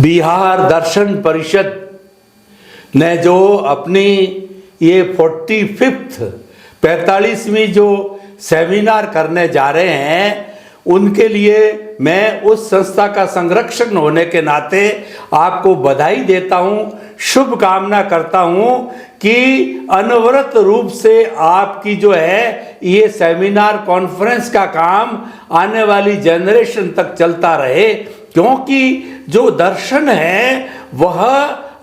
बिहार दर्शन परिषद ने जो अपनी ये 45वीं जो सेमिनार करने जा रहे हैं, उनके लिए मैं उस संस्था का संरक्षक होने के नाते आपको बधाई देता हूँ, शुभकामना करता हूँ कि अनवरत रूप से आपकी जो है ये सेमिनार कॉन्फ्रेंस का काम आने वाली जनरेशन तक चलता रहे, क्योंकि जो दर्शन है वह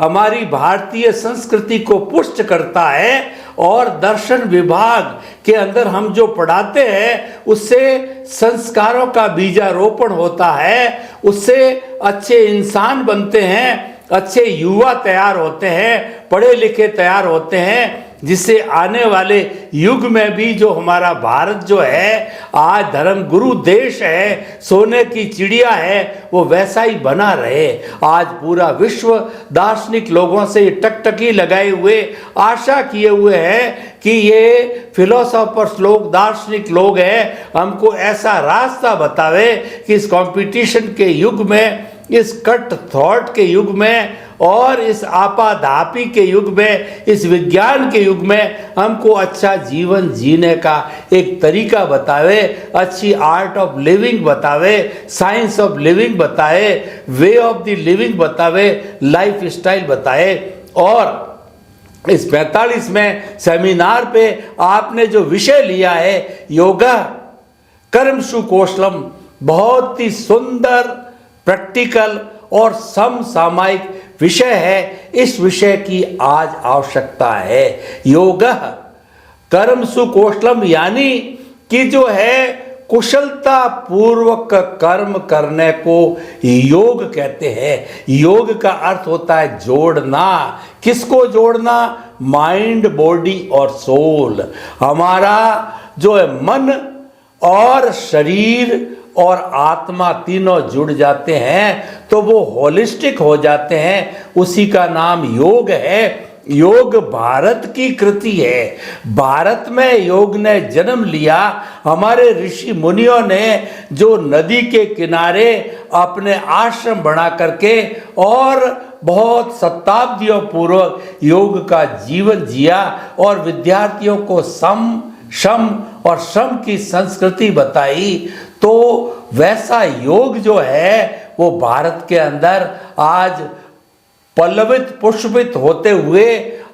हमारी भारतीय संस्कृति को पुष्ट करता है और दर्शन विभाग के अंदर हम जो पढ़ाते हैं उससे संस्कारों का बीजारोपण होता है, उससे अच्छे इंसान बनते हैं, अच्छे युवा तैयार होते हैं, पढ़े लिखे तैयार होते हैं, जिससे आने वाले युग में भी जो हमारा भारत जो है आज धर्म गुरु देश है, सोने की चिड़िया है, वो वैसा ही बना रहे। आज पूरा विश्व दार्शनिक लोगों से टकटकी लगाए हुए आशा किए हुए हैं कि ये फिलोसोफर्स लोग, दार्शनिक लोग हैं, हमको ऐसा रास्ता बतावे कि इस कंपटीशन के युग में, इस कट थॉट के युग में और इस आपाधापी के युग में, इस विज्ञान के युग में हमको अच्छा जीवन जीने का एक तरीका बतावे, अच्छी आर्ट ऑफ लिविंग बतावे, साइंस ऑफ लिविंग बताए, वे ऑफ द लिविंग बतावे, लाइफ स्टाइल बताए। और इस 45वें सेमिनार पे आपने जो विषय लिया है योगा कर्मसु कौशलम, बहुत ही सुंदर, प्रैक्टिकल और समसामयिक विषय है। इस विषय की आज आवश्यकता है। योग कर्मसु कौशलम यानी कि जो है कुशलता पूर्वक कर्म करने को योग कहते हैं। योग का अर्थ होता है जोड़ना। किसको जोड़ना? माइंड, बॉडी और सोल। हमारा जो है मन और शरीर और आत्मा तीनों जुड़ जाते हैं तो वो होलिस्टिक हो जाते हैं, उसी का नाम योग है। योग भारत की कृति है। भारत में योग ने जन्म लिया। हमारे ऋषि मुनियों ने जो नदी के किनारे अपने आश्रम बना करके और बहुत शताब्दियों पूर्व योग का जीवन जिया और विद्यार्थियों को शम और श्रम की संस्कृति बताई, तो वैसा योग जो है वो भारत के अंदर आज पल्लवित पुष्पित होते हुए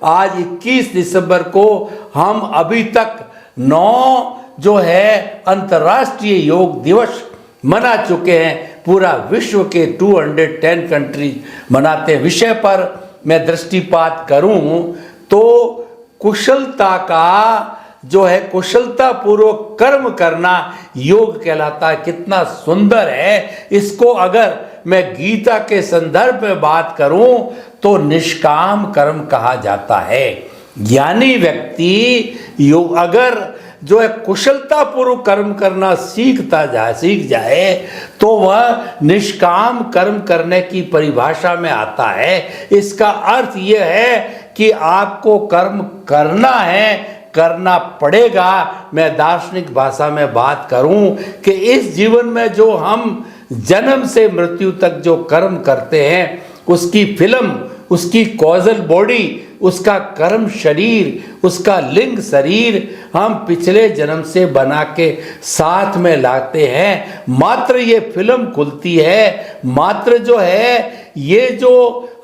आज 21 दिसंबर को हम अभी तक 9 जो है अंतर्राष्ट्रीय योग दिवस मना चुके हैं। पूरा विश्व के 210 कंट्रीज मनाते हैं। विषय पर मैं दृष्टिपात करूं तो कुशलता का जो है कुशलता पूर्वक कर्म करना योग कहलाता है। कितना सुंदर है। इसको अगर मैं गीता के संदर्भ में बात करूं तो निष्काम कर्म कहा जाता है। ज्ञानी व्यक्ति योग अगर जो है कुशलता पूर्वक कर्म करना सीख जाए तो वह निष्काम कर्म करने की परिभाषा में आता है। इसका अर्थ यह है कि आपको कर्म करना है, करना पड़ेगा। मैं दार्शनिक भाषा में बात करूं कि इस जीवन में जो हम जन्म से मृत्यु तक जो कर्म करते हैं उसकी फिल्म, उसकी कॉजल बॉडी, उसका कर्म शरीर, उसका लिंग शरीर हम पिछले जन्म से बना के साथ में लाते हैं। मात्र ये फिल्म खुलती है, मात्र जो है ये जो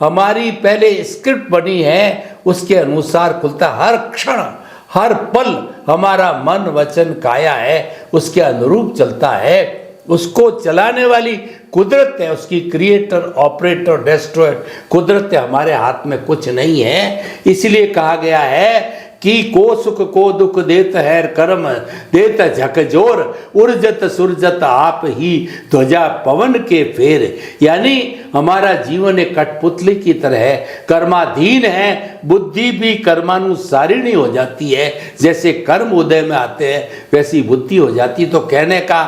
हमारी पहले स्क्रिप्ट बनी है उसके अनुसार खुलता। हर क्षण हर पल हमारा मन वचन काया है उसके अनुरूप चलता है। उसको चलाने वाली कुदरत है, उसकी क्रिएटर, ऑपरेटर, डिस्ट्रॉयर कुदरत है। हमारे हाथ में कुछ नहीं है। इसलिए कहा गया है कि को सुख को दुख देत है कर्म देत झकझोर, उर्जत सुरजत आप ही ध्वजा पवन के फेर। यानी हमारा जीवन एक कठपुतली की तरह है, कर्माधीन है। बुद्धि भी कर्मानुसारिणी हो जाती है। जैसे कर्म उदय में आते हैं वैसी बुद्धि हो जाती। तो कहने का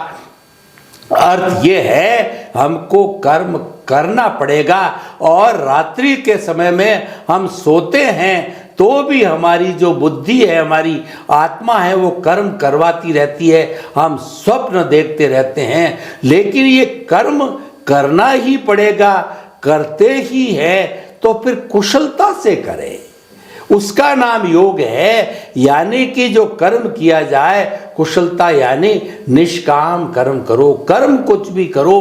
अर्थ ये है हमको कर्म करना पड़ेगा। और रात्रि के समय में हम सोते हैं तो भी हमारी जो बुद्धि है, हमारी आत्मा है, वो कर्म करवाती रहती है। हम स्वप्न देखते रहते हैं, लेकिन ये कर्म करना ही पड़ेगा। करते ही है तो फिर कुशलता से करें, उसका नाम योग है। यानी कि जो कर्म किया जाए कुशलता, यानी निष्काम कर्म करो। कर्म कुछ भी करो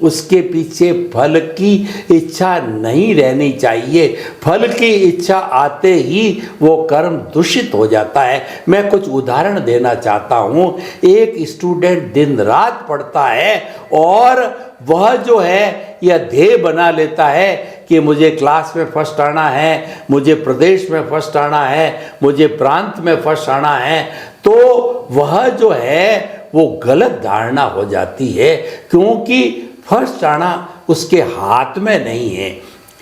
उसके पीछे फल की इच्छा नहीं रहनी चाहिए। फल की इच्छा आते ही वो कर्म दूषित हो जाता है। मैं कुछ उदाहरण देना चाहता हूँ। एक स्टूडेंट दिन रात पढ़ता है और वह जो है यह ध्येय बना लेता है कि मुझे क्लास में फर्स्ट आना है, मुझे प्रदेश में फर्स्ट आना है, मुझे प्रांत में फर्स्ट आना है, तो वह जो है वो गलत धारणा हो जाती है, क्योंकि फर्स्ट आना उसके हाथ में नहीं है।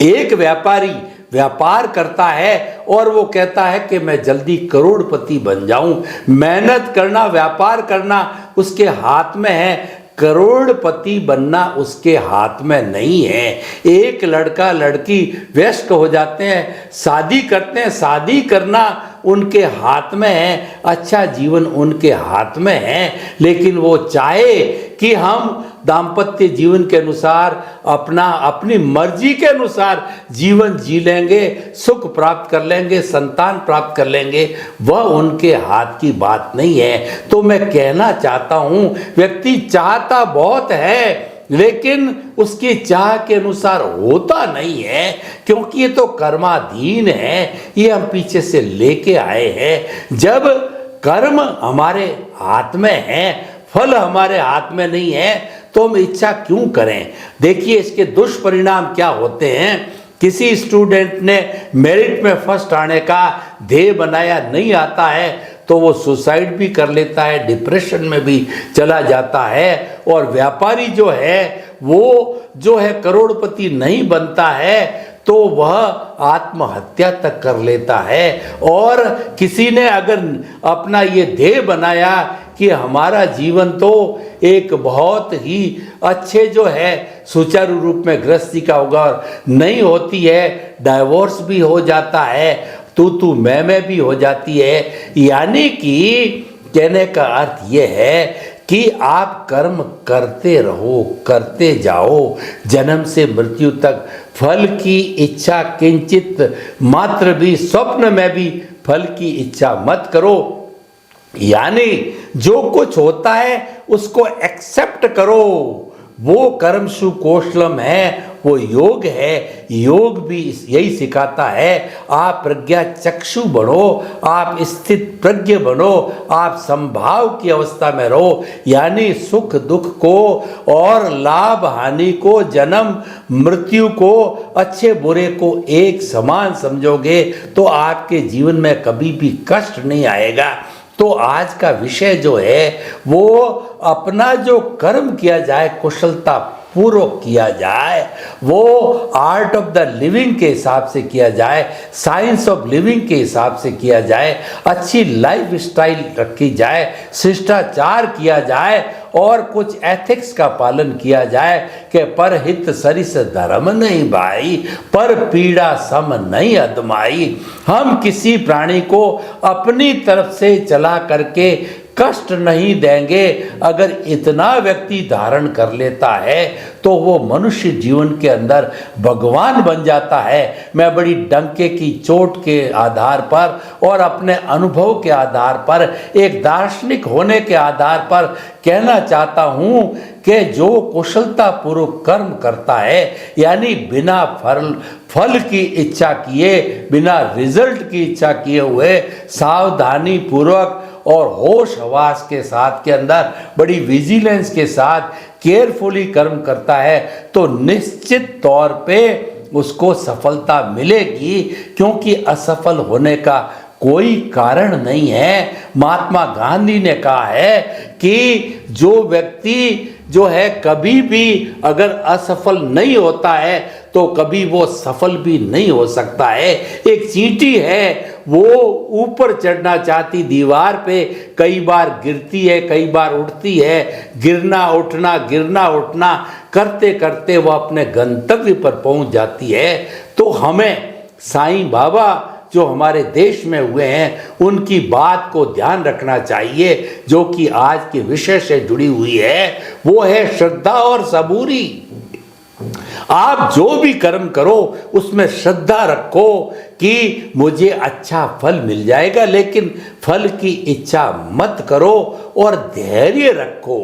एक व्यापारी व्यापार करता है और वो कहता है कि मैं जल्दी करोड़पति बन जाऊं। मेहनत करना, व्यापार करना उसके हाथ में है, करोड़पति बनना उसके हाथ में नहीं है। एक लड़का लड़की व्यस्त हो जाते हैं, शादी करते हैं, शादी करना उनके हाथ में है, अच्छा जीवन उनके हाथ में है, लेकिन वो चाहे कि हम दाम्पत्य जीवन के अनुसार अपनी मर्जी के अनुसार जीवन जी लेंगे, सुख प्राप्त कर लेंगे, संतान प्राप्त कर लेंगे, वह उनके हाथ की बात नहीं है। तो मैं कहना चाहता हूं, व्यक्ति चाहता बहुत है लेकिन उसकी चाह के अनुसार होता नहीं है, क्योंकि ये तो कर्माधीन है, ये हम पीछे से लेके आए हैं। जब कर्म हमारे हाथ में है, फल हमारे हाथ में नहीं है, तो हम इच्छा क्यों करें। देखिए इसके दुष्परिणाम क्या होते हैं। किसी स्टूडेंट ने मेरिट में फर्स्ट आने का ध्येय बनाया, नहीं आता है, तो वो सुसाइड भी कर लेता है, डिप्रेशन में भी चला जाता है। और व्यापारी जो है वो जो है करोड़पति नहीं बनता है तो वह आत्महत्या तक कर लेता है। और किसी ने अगर अपना ये ध्येय बनाया कि हमारा जीवन तो एक बहुत ही अच्छे जो है सुचारू रूप में गृहस्थी का होगा, नहीं होती है, डाइवोर्स भी हो जाता है, तू मैं भी हो जाती है। यानी कि कहने का अर्थ ये है कि आप कर्म करते रहो, करते जाओ, जन्म से मृत्यु तक। फल की इच्छा किंचित मात्र भी, स्वप्न में भी फल की इच्छा मत करो। यानी जो कुछ होता है उसको एक्सेप्ट करो। वो कर्म सुकौशलम है, वो योग है। योग भी यही सिखाता है, आप प्रज्ञा चक्षु बनो, आप स्थित प्रज्ञ बनो, आप संभाव की अवस्था में रहो। यानी सुख दुख को और लाभ हानि को, जन्म मृत्यु को, अच्छे बुरे को एक समान समझोगे तो आपके जीवन में कभी भी कष्ट नहीं आएगा। तो आज का विषय जो है वो अपना जो कर्म किया जाए कुशलता पूर्वक किया जाए, वो आर्ट ऑफ द लिविंग के हिसाब से किया जाए, साइंस ऑफ लिविंग के हिसाब से किया जाए, अच्छी लाइफ स्टाइल रखी जाए, शिष्टाचार किया जाए और कुछ एथिक्स का पालन किया जाए कि पर हित सरिस धर्म नहीं भाई, पर पीड़ा सम नहीं अदमाई। हम किसी प्राणी को अपनी तरफ से चला करके कष्ट नहीं देंगे। अगर इतना व्यक्ति धारण कर लेता है तो वो मनुष्य जीवन के अंदर भगवान बन जाता है। मैं बड़ी डंके की चोट के आधार पर और अपने अनुभव के आधार पर, एक दार्शनिक होने के आधार पर कहना चाहता हूँ कि जो कुशलता पूर्वक कर्म करता है, यानी बिना फल की इच्छा किए, बिना रिजल्ट की इच्छा किए हुए, सावधानी पूर्वक और होश हवास के साथ के अंदर बड़ी विजिलेंस के साथ केयरफुली कर्म करता है, तो निश्चित तौर पे उसको सफलता मिलेगी, क्योंकि असफल होने का कोई कारण नहीं है। महात्मा गांधी ने कहा है कि जो व्यक्ति जो है कभी भी अगर असफल नहीं होता है तो कभी वो सफल भी नहीं हो सकता है। एक चींटी है, वो ऊपर चढ़ना चाहती दीवार पे, कई बार गिरती है, कई बार उठती है, गिरना उठना करते करते वो अपने गंतव्य पर पहुंच जाती है। तो हमें साईं बाबा जो हमारे देश में हुए हैं उनकी बात को ध्यान रखना चाहिए, जो कि आज के विषय से जुड़ी हुई है, वो है श्रद्धा और सबूरी। आप जो भी कर्म करो उसमें श्रद्धा रखो कि मुझे अच्छा फल मिल जाएगा, लेकिन फल की इच्छा मत करो और धैर्य रखो।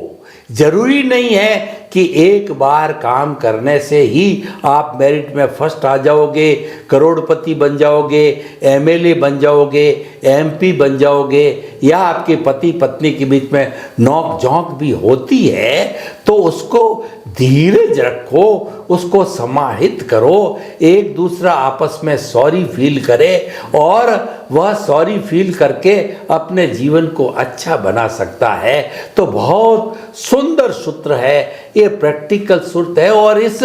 जरूरी नहीं है कि एक बार काम करने से ही आप मेरिट में फर्स्ट आ जाओगे, करोड़पति बन जाओगे, एमएलए बन जाओगे, एमपी बन जाओगे, या आपके पति पत्नी के बीच में नोक झोंक भी होती है तो उसको धीरज रखो, उसको समाहित करो, एक दूसरा आपस में सॉरी फील करे और वह सॉरी फील करके अपने जीवन को अच्छा बना सकता है। तो बहुत सुंदर सूत्र है, ये प्रैक्टिकल सूत्र है, और इस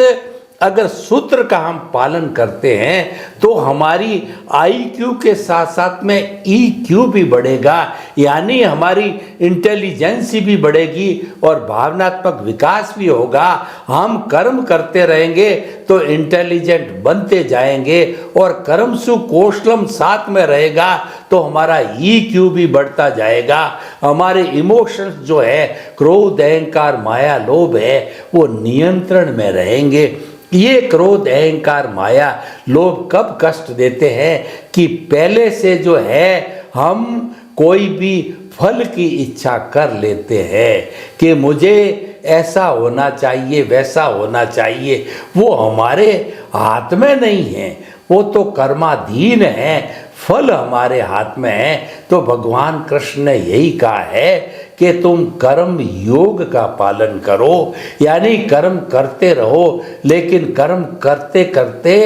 अगर सूत्र का हम पालन करते हैं तो हमारी आईक्यू के साथ साथ में ईक्यू भी बढ़ेगा, यानी हमारी इंटेलिजेंसी भी बढ़ेगी और भावनात्मक विकास भी होगा। हम कर्म करते रहेंगे तो इंटेलिजेंट बनते जाएंगे, और कर्मसु कौशलम साथ में रहेगा तो हमारा ईक्यू भी बढ़ता जाएगा। हमारे इमोशंस जो है, क्रोध, अहंकार, माया, लोभ है, वो नियंत्रण में रहेंगे। ये क्रोध, अहंकार, माया, लोभ कब कष्ट देते हैं कि पहले से जो है हम कोई भी फल की इच्छा कर लेते हैं कि मुझे ऐसा होना चाहिए, वैसा होना चाहिए। वो हमारे हाथ में नहीं है, वो तो कर्माधीन है, फल हमारे हाथ में है। तो भगवान कृष्ण ने यही कहा है कि तुम कर्म योग का पालन करो, यानी कर्म करते रहो, लेकिन कर्म करते करते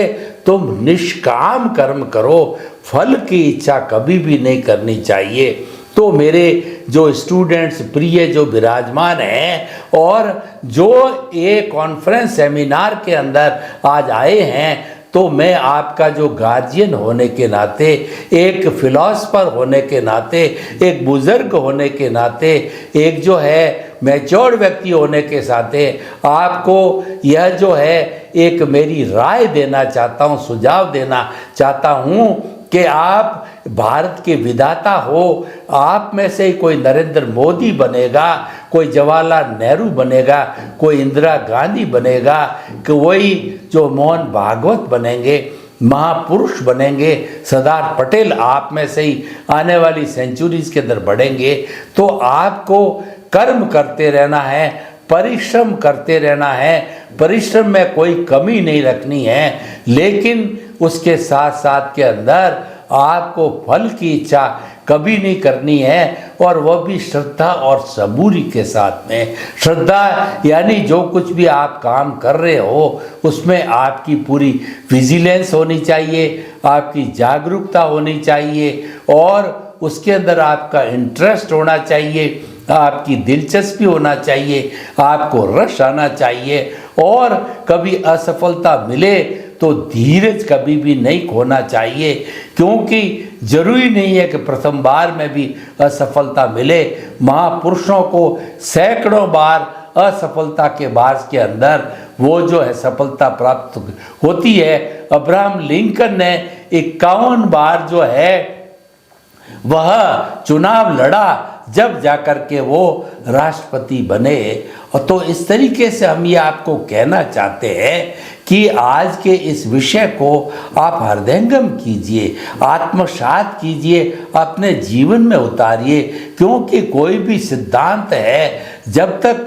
तुम निष्काम कर्म करो, फल की इच्छा कभी भी नहीं करनी चाहिए। तो मेरे जो स्टूडेंट्स प्रिय जो विराजमान हैं और जो ये कॉन्फ्रेंस सेमिनार के अंदर आज आए हैं, तो मैं आपका जो गार्जियन होने के नाते, एक फिलॉसफर होने के नाते, एक बुजुर्ग होने के नाते, एक जो है मैच्योर व्यक्ति होने के साथे आपको यह जो है एक मेरी राय देना चाहता हूँ, सुझाव देना चाहता हूँ कि आप भारत के विधाता हो। आप में से कोई नरेंद्र मोदी बनेगा, कोई जवाहरलाल नेहरू बनेगा, कोई इंदिरा गांधी बनेगा, कोई जो मोहन भागवत बनेंगे, महापुरुष बनेंगे, सरदार पटेल आप में से ही आने वाली सेंचुरीज के अंदर बढ़ेंगे। तो आपको कर्म करते रहना है, परिश्रम करते रहना है, परिश्रम में कोई कमी नहीं रखनी है, लेकिन उसके साथ साथ के अंदर आपको फल की इच्छा कभी नहीं करनी है, और वह भी श्रद्धा और सबूरी के साथ में। श्रद्धा यानी जो कुछ भी आप काम कर रहे हो उसमें आपकी पूरी विजिलेंस होनी चाहिए, आपकी जागरूकता होनी चाहिए, और उसके अंदर आपका इंटरेस्ट होना चाहिए, आपकी दिलचस्पी होना चाहिए, आपको रस आना चाहिए, और कभी असफलता मिले तो धीरज कभी भी नहीं खोना चाहिए, क्योंकि जरूरी नहीं है कि प्रथम बार में भी असफलता मिले। महापुरुषों को सैकड़ों बार असफलता के बाद के अंदर वो जो है सफलता प्राप्त होती है। अब्राहम लिंकन ने 51 बार जो है वह चुनाव लड़ा, जब जाकर के वो राष्ट्रपति बने। और तो इस तरीके से हम ये आपको कहना चाहते हैं कि आज के इस विषय को आप हृदयंगम कीजिए, आत्मसात कीजिए, अपने जीवन में उतारिए, क्योंकि कोई भी सिद्धांत है जब तक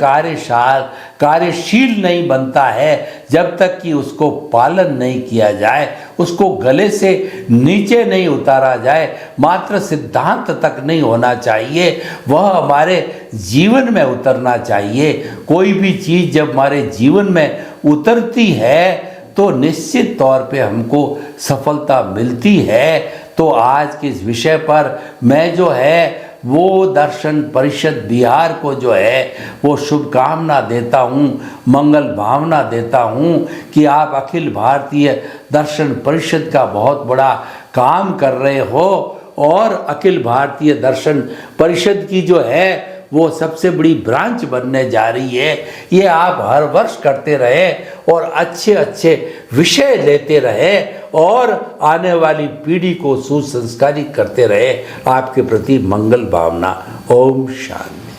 कार्यशील नहीं बनता है, जब तक कि उसको पालन नहीं किया जाए, उसको गले से नीचे नहीं उतारा जाए, मात्र सिद्धांत तक नहीं होना चाहिए, वह हमारे जीवन में उतरना चाहिए। कोई भी चीज़ जब हमारे जीवन में उतरती है तो निश्चित तौर पे हमको सफलता मिलती है। तो आज के इस विषय पर मैं जो है वो दर्शन परिषद बिहार को जो है वो शुभकामना देता हूँ, मंगल भावना देता हूँ कि आप अखिल भारतीय दर्शन परिषद का बहुत बड़ा काम कर रहे हो, और अखिल भारतीय दर्शन परिषद की जो है वो सबसे बड़ी ब्रांच बनने जा रही है। ये आप हर वर्ष करते रहे और अच्छे अच्छे विषय लेते रहे और आने वाली पीढ़ी को सुसंस्कारित करते रहे। आपके प्रति मंगल भावना। ओम शांति।